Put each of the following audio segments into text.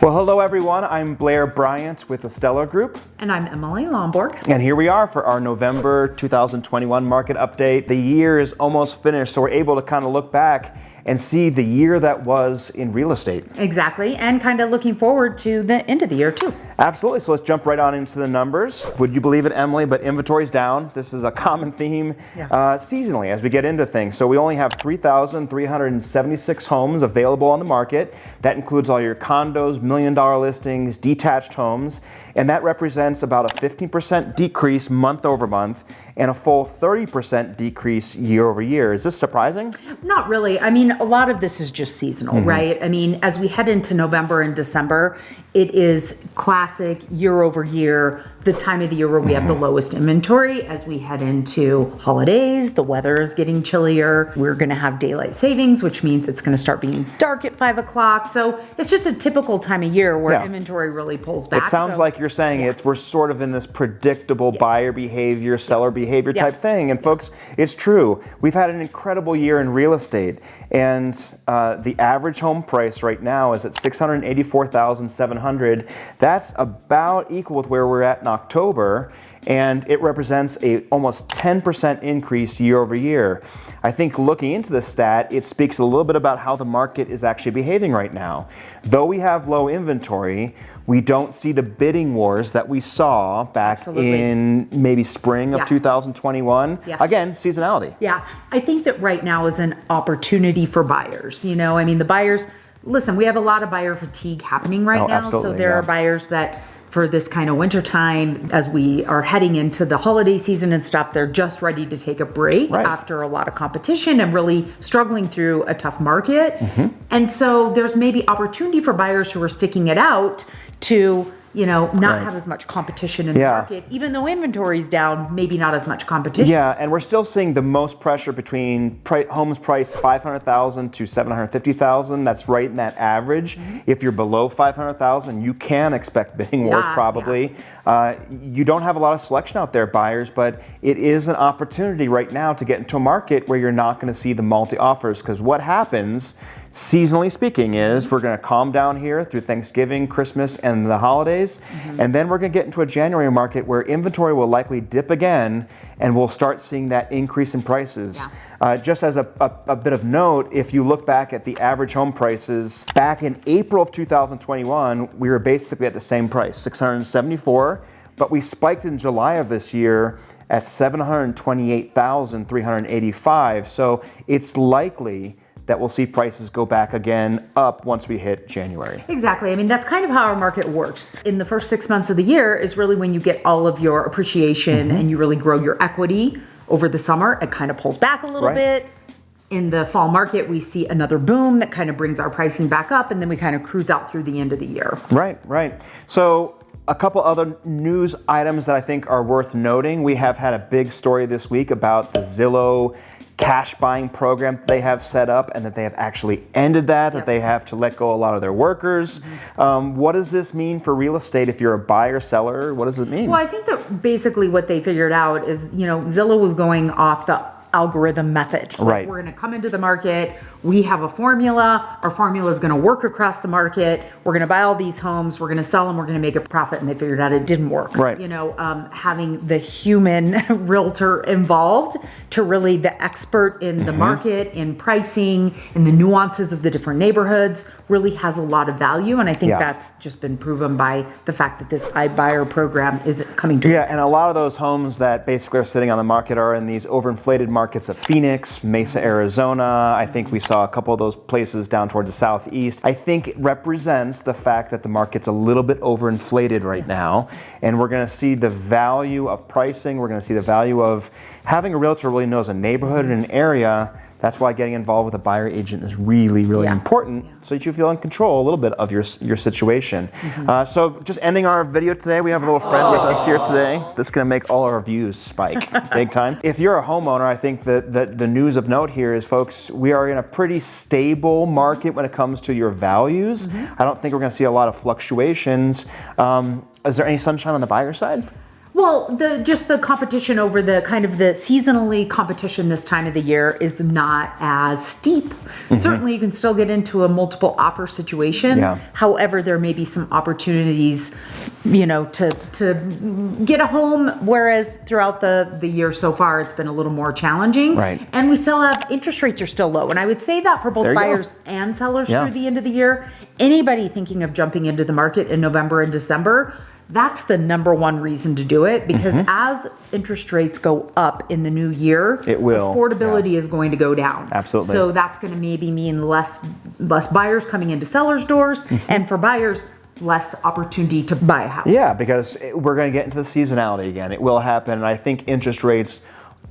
Well, hello everyone. I'm Blair Bryant with the Steller Group. And I'm Emily Lomborg. And here we are for our November 2021 market update. The year is almost finished, so we're able to kind of look back and see the year that was in real estate. Exactly, and kind of looking forward to the end of the year too. Absolutely, so let's jump right on into the numbers. Would you believe it, Emily, but inventory's down. This is a common theme seasonally as we get into things. So we only have 3,376 homes available on the market. That includes all your condos, million-dollar listings, detached homes, and that represents about a 15% decrease month over month and a full 30% decrease year over year. Is this surprising? Not really. I mean, a lot of this is just seasonal, right? I mean, as we head into November and December, it is classic year over year, the time of the year where we have the lowest inventory. As we head into holidays, the weather is getting chillier. We're going to have daylight savings, which means it's going to start being dark at 5 o'clock. So it's just a typical time of year where inventory really pulls back. It sounds like you're saying we're sort of in this predictable buyer behavior, seller behavior type thing. And folks, it's true. We've had an incredible year in real estate. And the average home price right now is at $684,700. That's about equal with where we're at in October, and it represents a almost 10% increase year over year. I think looking into the stat, it speaks a little bit about how the market is actually behaving right now. Though we have low inventory, we don't see the bidding wars that we saw back in maybe spring of 2021. Again, seasonality. Yeah, I think that right now is an opportunity for buyers. You know, I mean, the buyers, listen, we have a lot of buyer fatigue happening right now. So there are buyers that for this kind of winter time, as we are heading into the holiday season and stuff, they're just ready to take a break after a lot of competition and really struggling through a tough market. And so there's maybe opportunity for buyers who are sticking it out to, you know, not have as much competition in the market. Even though inventory's down, maybe not as much competition. Yeah, and we're still seeing the most pressure between homes priced $500,000 to $750,000. That's right in that average. If you're below $500,000, you can expect bidding wars probably. You don't have a lot of selection out there, buyers, but it is an opportunity right now to get into a market where you're not going to see the multi-offers, because what happens, seasonally speaking, is we're going to calm down here through Thanksgiving, Christmas, and the holidays, and then we're going to get into a January market where inventory will likely dip again, and we'll start seeing that increase in prices. Just as a bit of note, if you look back at the average home prices, back in April of 2021, we were basically at the same price, $674, but we spiked in July of this year at $728,385. So it's likely that we'll see prices go back again up once we hit January. Exactly. I mean, that's kind of how our market works. In the first 6 months of the year is really when you get all of your appreciation and you really grow your equity. Over the summer, it kind of pulls back a little bit. In the fall market, we see another boom that kind of brings our pricing back up, and then we kind of cruise out through the end of the year. Right. So a couple other news items that I think are worth noting. We have had a big story this week about the Zillow cash buying program that they have set up, and that they have actually ended that they have to let go a lot of their workers. What does this mean for real estate if you're a buyer, seller? What does it mean? Well, I think that basically what they figured out is, you know, Zillow was going off the algorithm method. Like, we're going to come into the market. We have a formula. Our formula is going to work across the market. We're going to buy all these homes. We're going to sell them. We're going to make a profit. And they figured out it didn't work. You know, having the human realtor involved to really the expert in the market, in pricing, in the nuances of the different neighborhoods really has a lot of value. And I think that's just been proven by the fact that this iBuyer program is coming to and a lot of those homes that basically are sitting on the market are in these overinflated markets of Phoenix, Mesa, Arizona. I think we saw a couple of those places down toward the southeast. I think it represents the fact that the market's a little bit overinflated right now, and we're going to see the value of pricing. We're going to see the value of having a realtor who really knows a neighborhood and an area. That's why getting involved with a buyer agent is really, really important, so that you feel in control a little bit of your situation. So just ending our video today, we have a little friend with us here today that's going to make all our views spike big time. If you're a homeowner, I think that the news of note here is, folks, we are in a pretty stable market when it comes to your values. I don't think we're going to see a lot of fluctuations. Is there any sunshine on the buyer side? Well, just the competition over the kind of the seasonally competition this time of the year is not as steep. Certainly you can still get into a multiple offer situation. Yeah. However, there may be some opportunities, to get a home, whereas throughout the year so far it's been a little more challenging. Right. And we still have interest rates are still low. And I would say that for both buyers and sellers through the end of the year. Anybody thinking of jumping into the market in November and December, that's the number one reason to do it, because as interest rates go up in the new year, it will. Affordability is going to go down. Absolutely. So that's going to maybe mean less buyers coming into sellers' doors, and for buyers, less opportunity to buy a house. Yeah, because we're going to get into the seasonality again. It will happen, and I think interest rates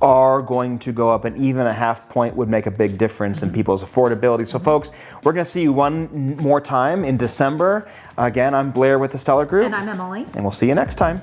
are going to go up, and even a half point would make a big difference in people's affordability. So folks, we're going to see you one more time in December. Again, I'm Blair with the Steller Group. And I'm Emily. And we'll see you next time.